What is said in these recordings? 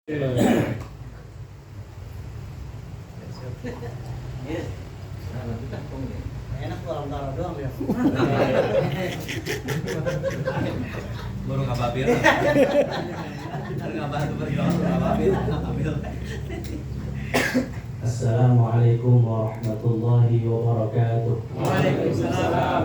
Enak kalau taruh doang ya. Baru ngababil. Baru ngabantu berjuang ngababil. Assalamualaikum warahmatullahi wabarakatuh. Waalaikumsalam.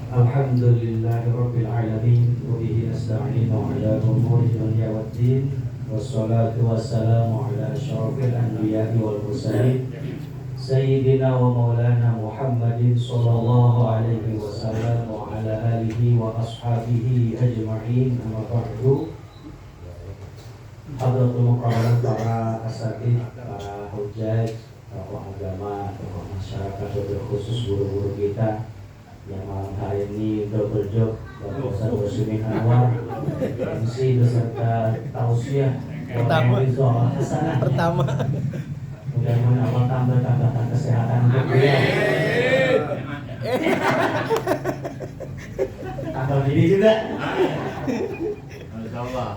Alhamdulillahirabbil alamin wa bihi nasta'inu ala umuri dunya waddin wassalatu wassalamu ala asyrafil anbiya'i wal mursalin sayyidina wa maulana Muhammadin sallallahu alaihi wasallam wa ala alihi wa ashabihi ajma'in. Amma ba'du. Hadratul mukarram, para asatidz, para hujjaj, tokoh agama, tokoh masyarakat, khusus guru-guru kita yang malam hari ini double job, Bapak Ustadz Rusmin Anwar, MC beserta tausiah pertama. Mudah-mudahan Allah tambahkan kesehatan untuk beliau. Tambah ini juga. Insyaallah.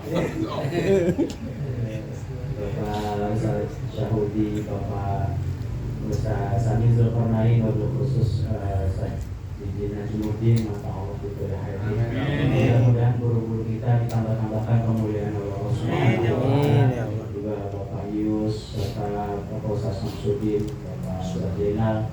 Bapak Ustadz Syahudi, Bapak Ustadz Sami Zulkarnain, wabil khusus Izin Najmuddin, mata Allah itu ya hadir. Mudah-mudahan guru-guru kita ditambah-tambahkan kemuliaan Allah Subhanahu wa taala. Juga Bapak Yus, serta Bapak Ustaz Samsudin, Bapak Ustaz Jenal,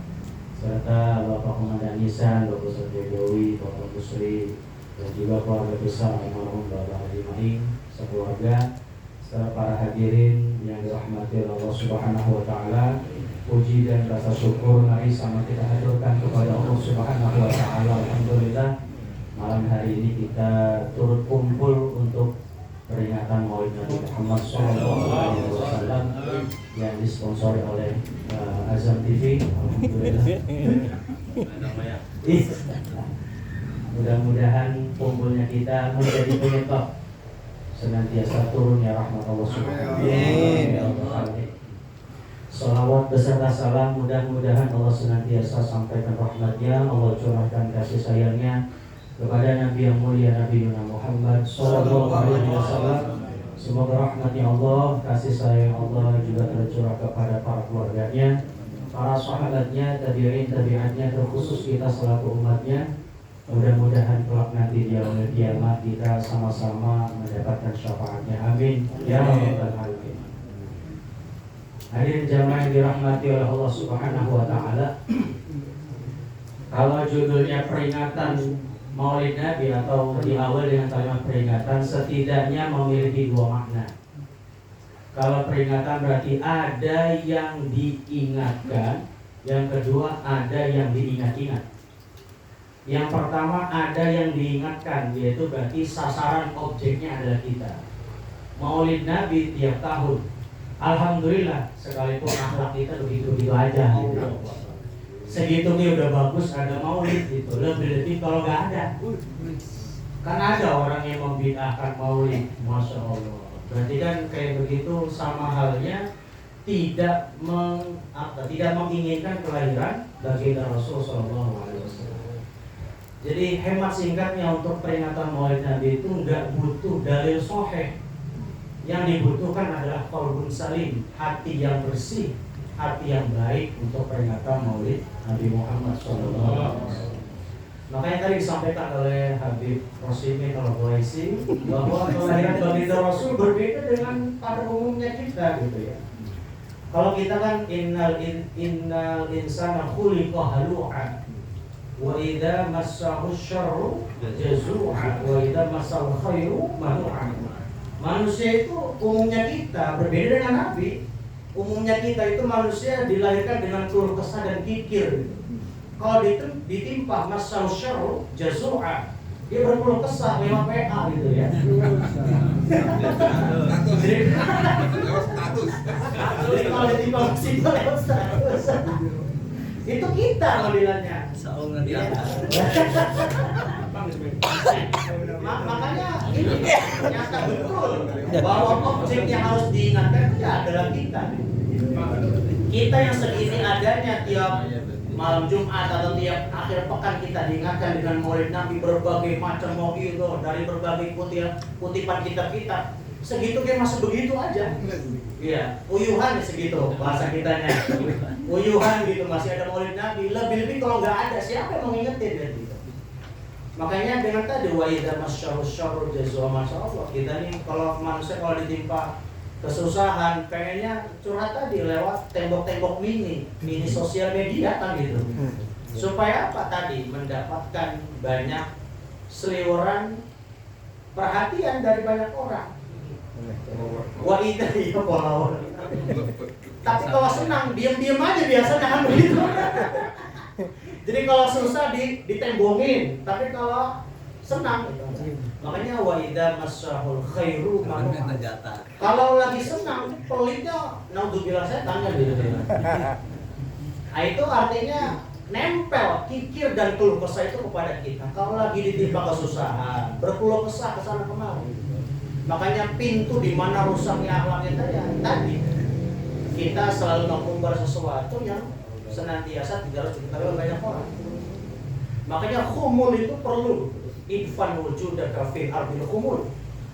serta Bapak Komandan Nisan, Bapak Ustaz Jokowi, Bapak Musri, dan juga keluarga besar almarhum Bapak Haji Maing, sekeluarga, serta para hadirin yang dirahmati Allah Subhanahu wa taala. Puji dan rasa syukur mari sama kita haturkan kepada Allah Subhanahu wa taala. Alhamdulillah, malam hari ini kita turut kumpul untuk peringatan Maulid Nabi Muhammad SAW yang disponsori oleh Azam TV. Alhamdulillah. Mudah-mudahan kumpulnya kita menjadi penyebab senantiasa turunnya rahmat Allah Subhanahu wa taala. Salawat beserta salam mudah-mudahan Allah senantiasa sampaikan rahmatnya, Allah curahkan kasih sayangnya kepada Nabi yang mulia Nabi Muhammad sallallahu alaihi wasallam. Semoga rahmatnya Allah, kasih sayang Allah juga tercurah kepada para keluarganya, para sahabatnya, tabi'in tabi'atnya, terkhusus kita selaku umatnya. Mudah-mudahan kelak nanti di yaumul kiamat kita sama-sama mendapatkan syafaatnya. Amin ya rabbal alamin. Hadirin jamaah yang dirahmati oleh Allah Subhanahu wa taala. Kalau judulnya peringatan Maulid Nabi atau diawali dengan kalimat peringatan, setidaknya memiliki dua makna. Kalau peringatan berarti ada yang diingatkan, yang kedua ada yang diingat-ingat. Yang pertama ada yang diingatkan, yaitu berarti sasaran objeknya adalah kita. Maulid Nabi tiap tahun, alhamdulillah, sekalipun akhlak kita begitu-begitu aja gitu. Segitu nih udah bagus ada maulid gitu. Lebih-lebih kalau nggak ada. Kan ada orang yang membid'ahkan maulid, Masya Allah. Berarti kan kayak begitu sama halnya tidak menginginkan kelahiran baginda Rasul SAW. Jadi hemat singkatnya untuk peringatan Maulid Nabi itu nggak butuh dalil sahih. Yang dibutuhkan adalah qalbun salim, hati yang bersih, hati yang baik untuk peringatan Maulid Nabi Muhammad SAW. Makanya tadi disampaikan oleh Habib Rosimi Al-Ghaisi bahwa kelahiran baginda Rasul berbeda dengan pada umumnya kita gitu ya. Kalau kita kan innal insana khuliqa halu'a wa idza massahu syarru jazu'a wa idza massal khairu manu'a. Manusia itu umumnya kita berbeda dengan Nabi. Umumnya kita itu manusia dilahirkan dengan keluh kesah dan kikir. Kalau ditimpa masal syarru jazu'a, dia berkeluh kesah lewat PA gitu ya. Jadi kalau ditimpa musibah lewat status. Itu kita modelannya. Makanya ini nyata betul bahwa objek yang harus diingatkan itu adalah kita. Kita yang segini adanya tiap malam Jumat atau tiap akhir pekan kita diingatkan dengan Maulid Nabi, berbagai macam mauidhah dari berbagai kutipan kitab-kitab. segitu kayak masih begitu aja. Iya, uyuhan segitu bahasa kitanya. Uyuhan gitu, masih ada maulid Nabi. Lebih-lebih kalau nggak ada, siapa yang mau ngingetin gitu. Makanya dengan tadi wa idza masyahu syarru jazwa masyaallah. Kita nih kalau manusia kalau ditimpa kesusahan, pengennya curhat tadi lewat tembok-tembok mini sosial media kan gitu. Supaya apa tadi? Mendapatkan banyak seliweran perhatian dari banyak orang. Wah itu ya follower. Tapi kalau senang diam-diam aja biasanya kan begitu. Jadi kalau susah ditembongin, tapi kalau senang gitu. Makanya wa idza masyahul khairu ma'ruf. Kalau lagi senang, pelitnya naudzubillah setan kan gitu. Nah itu artinya nempel kikir dan keluh kesah itu kepada kita. Kalau lagi ditimpa kesusahan, berkeluh kesah kesana kemari. Makanya pintu di mana rusaknya akhlak kita ya tadi kita selalu mengumbar sesuatu yang senantiasa tidak harus diketahui oleh banyak orang. Makanya khumul itu perlu idfan wujudaka fi ardil khumul.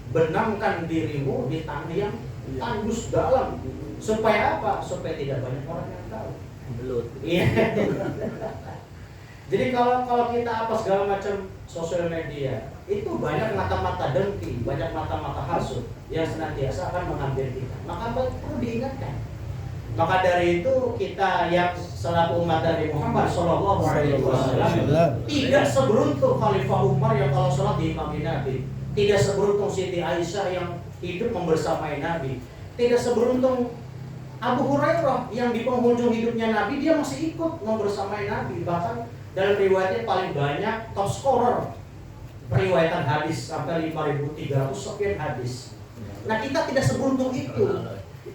Benamkan dirimu di tanah yang tandus dalam. Supaya apa? Supaya tidak banyak orang yang tahu. Belut. Iya. Jadi kalau kita apa segala macam sosial media itu banyak mata-mata dengki, banyak mata-mata hasud yang senantiasa akan mengambil kita. Maka perlu diingatkan. Maka dari itu kita yang selaku umat Nabi Muhammad Shallallahu Alaihi Wasallam tidak seberuntung Khalifah Umar yang kalau sholat diimami Nabi, tidak seberuntung Siti Aisyah yang hidup membersamai Nabi, tidak seberuntung Abu Hurairah yang di penghujung hidupnya Nabi dia masih ikut membersamai Nabi, bahkan dalam riwayatnya paling banyak top scorer periwayatan hadis sampai 5.300 sekian hadis. Nah kita tidak seberuntung itu.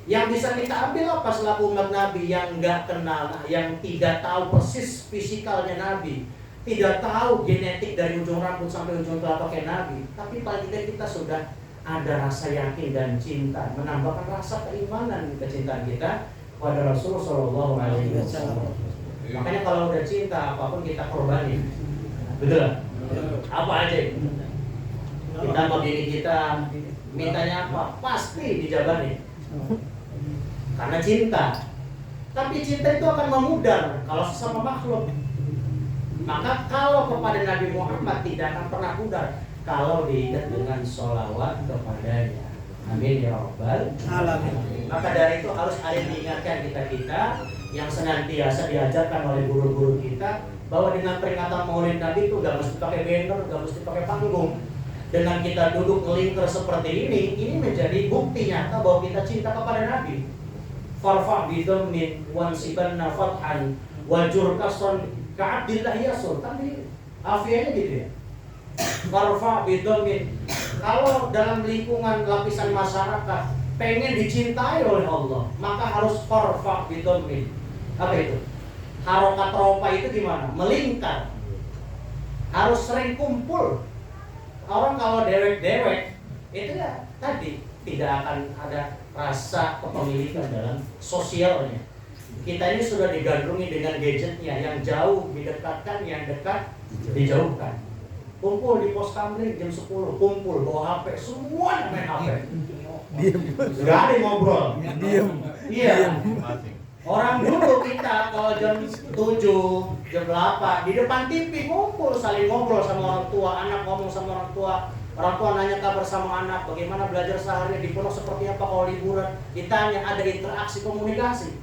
Yang bisa kita ambil apa selaku umat Nabi yang nggak kenal, yang tidak tahu persis fisikalnya Nabi, tidak tahu genetik dari ujung rambut sampai ujung telapaknya Nabi, tapi paling tidak kita sudah ada rasa yakin dan cinta, menambahkan rasa keimanan kecintaan kita pada Rasulullah Shallallahu Alaihi Wasallam. Makanya kalau udah cinta apapun kita korbanin, betul? Apa aja? Kita mau diri kita mintanya apa? Pasti dijabanin. Karena cinta. Tapi cinta itu akan memudar kalau sesama makhluk. Maka kalau kepada Nabi Muhammad tidak akan pernah pudar kalau diingat dengan sholawat kepadanya. Amin ya rabbal alamin. Maka dari itu harus ada yang diingatkan kita yang senantiasa diajarkan oleh guru-guru kita bahwa dengan peringatan Maulid Nabi itu gak mesti pakai banner, gak mesti pakai panggung. Dengan kita duduk ngelingkar seperti ini menjadi bukti nyata bahwa kita cinta kepada Nabi. Farfa bidhammin wansibanna fathan wajur kasron ka'abdillah yasul. Tapi afianya gitu ya. Farfa bidhammin. Kalau dalam lingkungan lapisan masyarakat pengen dicintai oleh Allah, maka harus farfa bidhammin. Apa itu? Harokat ropa itu gimana? Melingkar. Harus sering kumpul. Orang kalau dewek-dewek itu ya tadi tidak akan ada rasa kepemilikan dalam sosialnya. Kita ini sudah digandrungi dengan gadgetnya, yang jauh didekatkan, yang dekat dijauhkan. Kumpul di pos kamling jam 10, kumpul bawa HP, semua main HP. Diam. Gak ada yang ngobrol. Diam. Iya. Orang dulu kita kalau jam 7, jam 8 di depan TV ngumpul, saling ngobrol sama orang tua, anak ngomong sama orang tua nanya kabar sama anak, bagaimana belajar sehari di pondok seperti apa kalau liburan, ditanya, ada interaksi komunikasi.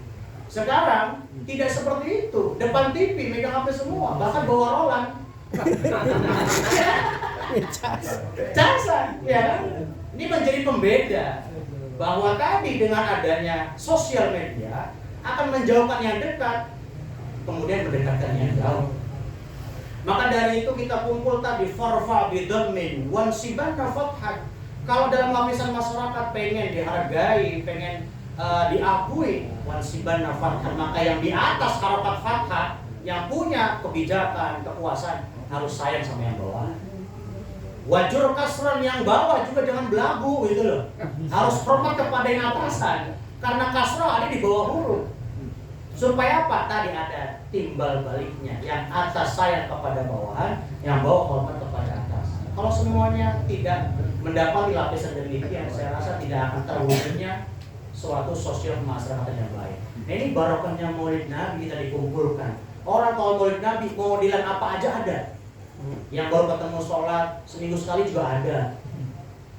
Sekarang tidak seperti itu, depan TV megang HP semua, bahkan bawa rolan. Casan, ya kan? Ini menjadi pembeda bahwa tadi dengan adanya sosial media akan menjauhkan yang dekat, kemudian mendekatkan yang jauh. Maka dari itu kita kumpul tadi farfa bidhammin wansibanna fathan. Kalau dalam lapisan masyarakat pengen dihargai, pengen diakui wansibanna fathan, maka yang di atas harokat fathah yang punya kebijakan, kekuasaan harus sayang sama yang bawah. Wajur kasran, yang bawah juga jangan belagu gitu loh. Harus hormat kepada yang atasan, karena kasrah ada di bawah huruf. Supaya apa? Tadi ada timbal baliknya, yang atas sayang kepada bawahan, yang bawah hormat kepada atas. Kalau semuanya tidak mendapati lapisan demikian, saya rasa tidak akan terwujudnya suatu sosial masyarakat yang baik. Nah, ini barokahnya Maulid Nabi kita dikumpulkan. Orang kalau Maulid Nabi mau dilan apa aja ada. Yang baru ketemu sholat seminggu sekali juga ada.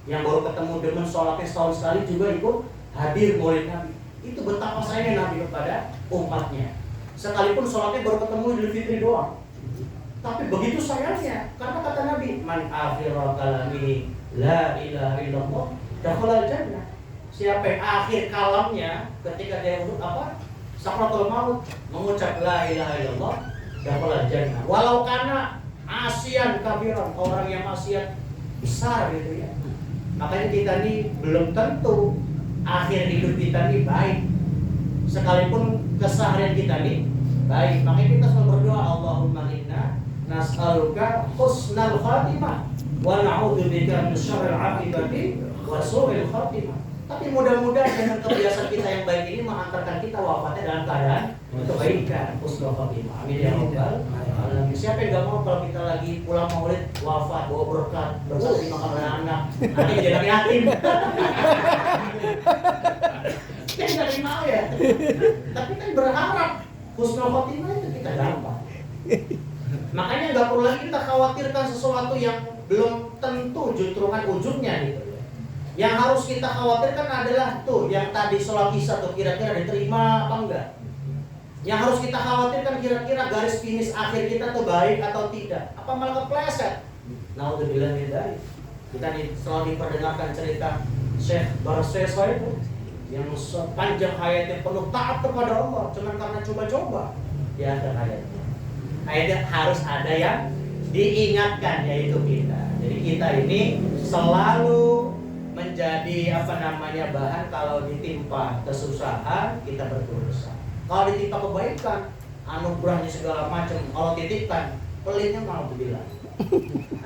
Yang baru ketemu demen sholatnya setahun sekali juga ikut hadir Maulid Nabi. Itu betapa sayangnya Nabi kepada umatnya. Sekalipun sholatnya baru ketemu Idul Fitri doang, tapi begitu sayangnya, karena kata Nabi, man akhirul kalami la ilaha illallah dakhalal jannah. Siapa yang akhir kalamnya ketika dia sakratul maut mengucap la ilaha illallah dakhalal jannah. Walau karena asian kabiran, orang yang maksiat besar gitu ya. Makanya kita ini belum tentu akhir hidup kita ini baik. Sekalipun keseharian kita ini baik, makanya kita selalu berdoa, Allahumma inna nas'aluka husnal khatimah wa na'udzubika min syarril 'aqibati wa su'il khatimah. Tapi mudah-mudahan dengan kebiasaan kita yang baik ini mengantarkan kita wafatnya dalam keadaan kebaikan, husnul khatimah. Amin ya rabbal alamin. Siapa yang gak mau kalau kita lagi pulang maulid wafat bawa berkat, dimakan oleh anak, nanti jadi anak yatim. Kita nggak mau ya. Tapi kan berharap husnul khotimah itu kita dapat. Makanya nggak perlu lagi kita khawatirkan sesuatu yang belum tentu justru kan ujungnya gitu ya. Yang harus kita khawatirkan adalah tuh yang tadi sholat isya tuh kira-kira diterima apa enggak. Yang harus kita khawatirkan kira-kira garis finish akhir kita tuh baik atau tidak. Apa malah kepleset. Naudzubillah min dzalik. Kita selalu diperdengarkan cerita Syekh Barseswa itu yang sepanjang hayatnya penuh taat kepada Allah, cuman karena coba-coba di akhir hayatnya. Hayatnya harus ada yang diingatkan, yaitu kita. Jadi kita ini selalu menjadi bahan kalau ditimpa kesusahan kita berdosa. Kalau ditimpa kebaikan, anugerahnya segala macam, kalau titipkan pelitnya mau bilang.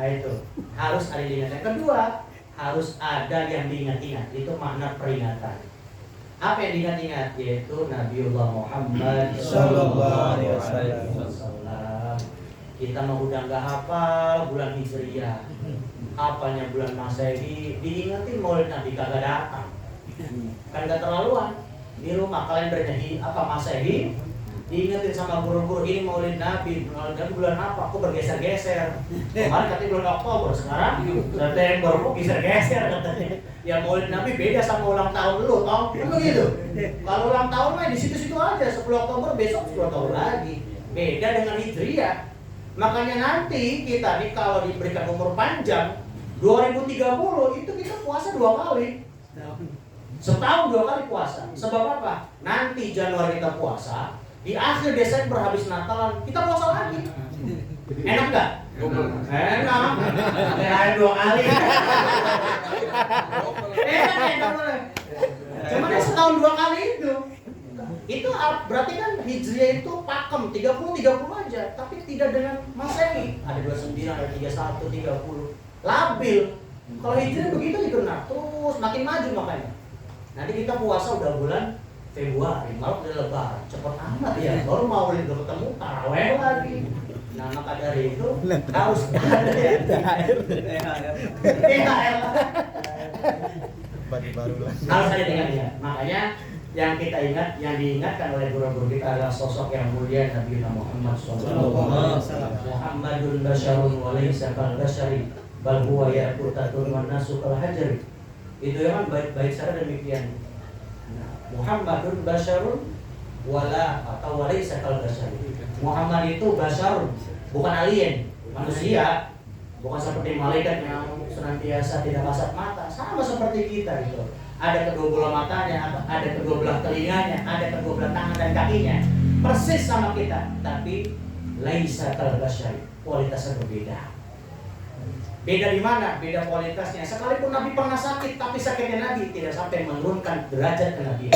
Nah itu harus ada diingatkan. Kedua, harus ada yang diingat-ingat. Itu makna peringatan. Apa yang diingat-ingat? Yaitu Nabiullah Muhammad Sallallahu Alaihi Wasallam. Kita mau udah nggak hafal bulan Hijriyah, apanya bulan Masehi, diingetin Maulid Nabi kagak datang. Kan nggak terlaluan. Di rumah kalendernya Masehi, diingetin sama guru-guru ini Maulid Nabi bulan apa? Kok bergeser-geser? Kemarin katanya bulan Oktober, sekarang September, kok geser-geser katanya. Ya Maulid Nabi beda sama ulang tahun lu, tau? Kan begitu. Kalau ulang tahun mah di situ-situ aja, 10 Oktober besok 10 Oktober lagi. Beda dengan Hijriyah. Makanya nanti kita nih kalau diberikan umur panjang 2030 itu kita puasa 2 kali. Setahun 2 kali puasa. Sebab apa? Nanti Januari kita puasa, di akhir Desember habis Natalan kita puasa lagi. Enak nggak? Enak. Kayak 2 kali. Enak boleh. Cuman setahun 2 kali itu. Itu berarti kan Hijriah itu pakem 30 aja, tapi tidak dengan Masehi. Ada 29, ada 31, 30. Labil. Kalau Hijriah begitu dikenal terus makin maju makanya. Nanti kita puasa udah bulan Februari, malah udah lebaran. Cepet amat ya. Baru mau ketemu taraweh lagi. Nah maka dari itu harus ada ya THR harus ada ya. Makanya yang kita ingat, yang diingatkan oleh guru-guru kita adalah sosok yang mulia Nabi Muhammad SAW. Muhammadun basyarun wa laysa kal basyari bal huwa yaqutatun wan nasu kal hajari. Itu yang baik-baik secara demikian. Muhammadun basyarun wala atau walaysa kal basyari. Muhammad itu basyarun, bukan alien, manusia, bukan seperti malaikat yang senantiasa tidak kasat mata, sama seperti kita gitu. Ada kedua belah matanya, ada kedua belah telinganya, ada kedua belah tangan dan kakinya, persis sama kita, tapi laisa kal basyari, kualitasnya berbeda. Beda di mana? Beda kualitasnya. Sekalipun Nabi pernah sakit, tapi sakitnya Nabi tidak sampai menurunkan derajat ke Nabi.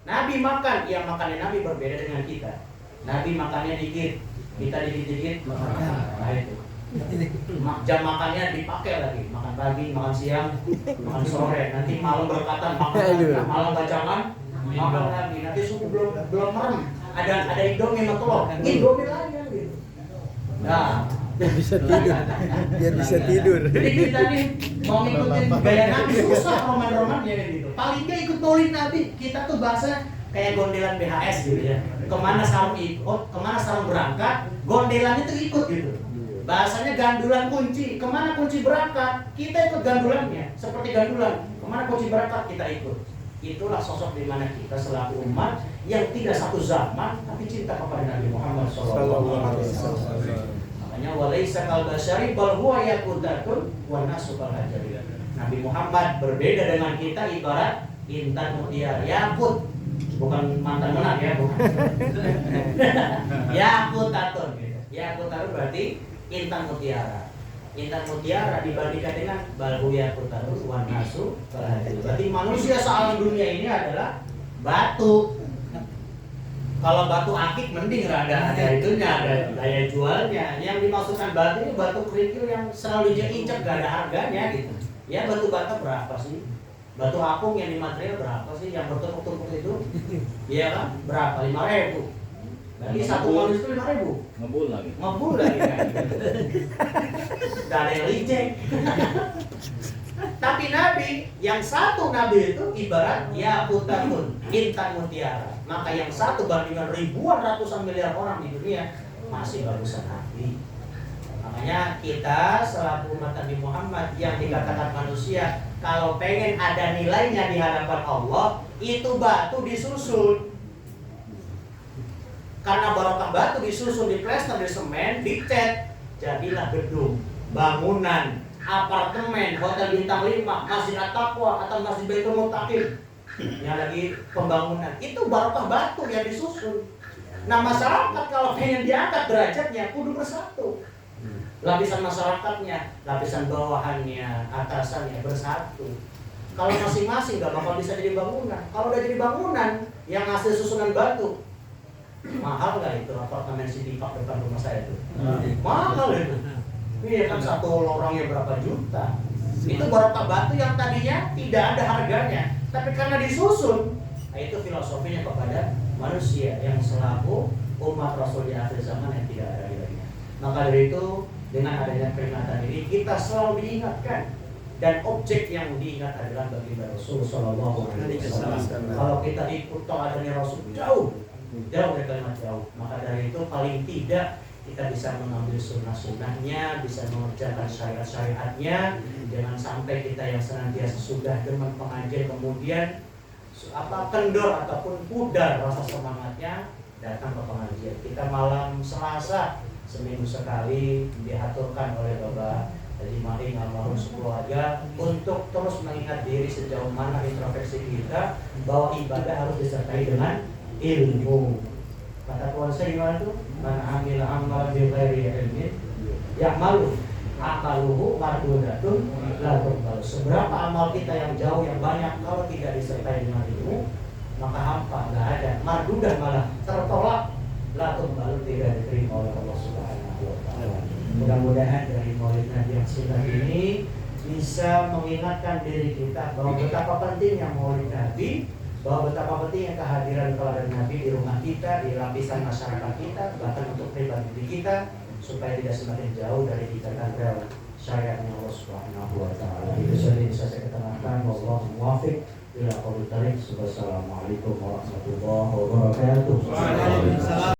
Nabi makan, ya makannya Nabi berbeda dengan kita. Nabi makannya dikit, kita dikit-dikit makan. Nah itu. Jam makannya dipakai lagi, makan pagi, makan siang, makan sore. Nanti malam berkatan, makan malam bacangan, makan lagi. Nanti subuh belum merem. Ada Indomie sama telur, Indomie lagi kan gitu. Nah, Biar bisa tidur. Biar bisa tidur. Jadi kita nih mau ngikutin gaya Nabi susah roman-roman ya gitu. Paling nggak ikut maulid Nabi. Kita tuh bahasa kayak gondelan BHS gitu ya. Kemana sarung ikut, kemana sarung berangkat, gondelannya tuh ikut gitu. Bahasanya gandulan kunci. Kemana kunci berangkat, kita ikut gandulannya. Seperti gandulan. Kemana kunci berangkat, kita ikut. Itulah sosok di mana kita selaku umat yang tidak satu zaman tapi cinta kepada Nabi Muhammad SAW. Makanya walaisa kal basyari bal huwa yaqutatun wa nasu kal hajari. Nabi Muhammad berbeda dengan kita ibarat intan mutiara yakut, bukan mantan menang ya, bukan. Yaqutatun gitu. Yaqutatun berarti intan mutiara. Intan mutiara dibandingkan dengan balhu yaqutatun wa nasu kal hajari. Berarti manusia sealam dunia ini adalah batu. Kalau batu akik mending ada itunya, ada daya jualnya. Yang dimaksudkan batu ini batu kerikil yang selalu injek gak ada harganya gitu. Ya batu bata berapa sih? Batu apung yang di material berapa sih? Yang bertumpuk-tumpuk itu? Iya kan? Berapa? 5.000. Berarti satu manusia itu 5.000. Ngebul lagi. Ngebul lagi kan? Gak ada yang licek. Tapi Nabi, yang satu Nabi itu ibarat yaqutatun, intan mutiara. Maka yang satu bandingkan ribuan ratusan miliar orang di dunia masih bagusan Nabi. Makanya kita selaku umat Nabi Muhammad yang dikatakan manusia, kalau pengen ada nilainya di hadapan Allah, itu batu disusun. Karena barokah batu disusun, diplester, disemen, dicat, jadilah gedung, bangunan, apartemen, hotel bintang 5, masjid At-Taqwa atau masjid Baitul Muttaqin yang lagi pembangunan. Itu barokah batu yang disusun. Nah masyarakat kalau pengen diangkat derajatnya kudu bersatu. Lapisan masyarakatnya, lapisan bawahannya, atasannya bersatu. Kalau masing-masing gak bakal bisa jadi bangunan. Kalau udah jadi bangunan yang hasil susunan batu, mahal gak itu apartemen City Park depan rumah saya itu? Mahal itu. Iya kan satu lorongnya berapa juta. Itu barokah batu yang tadinya tidak ada harganya, tapi karena disusun, nah itu filosofinya kepada manusia yang selaku umat Rasul di akhir zaman yang tidak ada nilainya. Maka dari itu dengan adanya peringatan ini kita selalu diingatkan, dan objek yang diingat adalah baginda Rasul Shallallahu Alaihi Wasallam. Kalau kita ikut teladannya Rasul jauh dari kalimat jauh, maka dari itu paling tidak kita bisa mengambil sunnah-sunnahnya, bisa mengerjakan syariat-syariatnya. Jangan sampai kita yang senantiasa sudah demen pengajian kemudian kendor ataupun pudar rasa semangatnya datang ke pengajian. Kita malam Selasa seminggu sekali diaturkan oleh Bapak Haji Maing almarhum sekeluarga untuk terus mengingat diri sejauh mana introspeksi kita bahwa ibadah harus disertai dengan ilmu. Kata Tuhan saya gimana tuh? Man amila amalan bi ghairi ilmin ya'malu amaluhu mardudatun la tuqbal. Seberapa amal kita yang jauh yang banyak kalau tidak disertai dengan ilmu maka hampa, enggak ada, mardudah malah tertolak, la tuqbal, tidak diterima oleh Allah Subhanahu wa taala. Mudah-mudahan dari maulid Nabi yang singkat ini bisa mengingatkan diri kita bahwa betapa pentingnya maulid Nabi, bahwa betapa pentingnya kehadiran teladan Nabi di rumah kita, di lapisan masyarakat kita, bahkan untuk pribadi kita, supaya tidak semakin jauh dari kita rel syariatnya Allah Subhanahu wa taala. Itu saja bisa saya ketengahkan. Wallahu muwaffiq ila qawli thariq. Wassalamualaikum warahmatullahi wabarakatuh.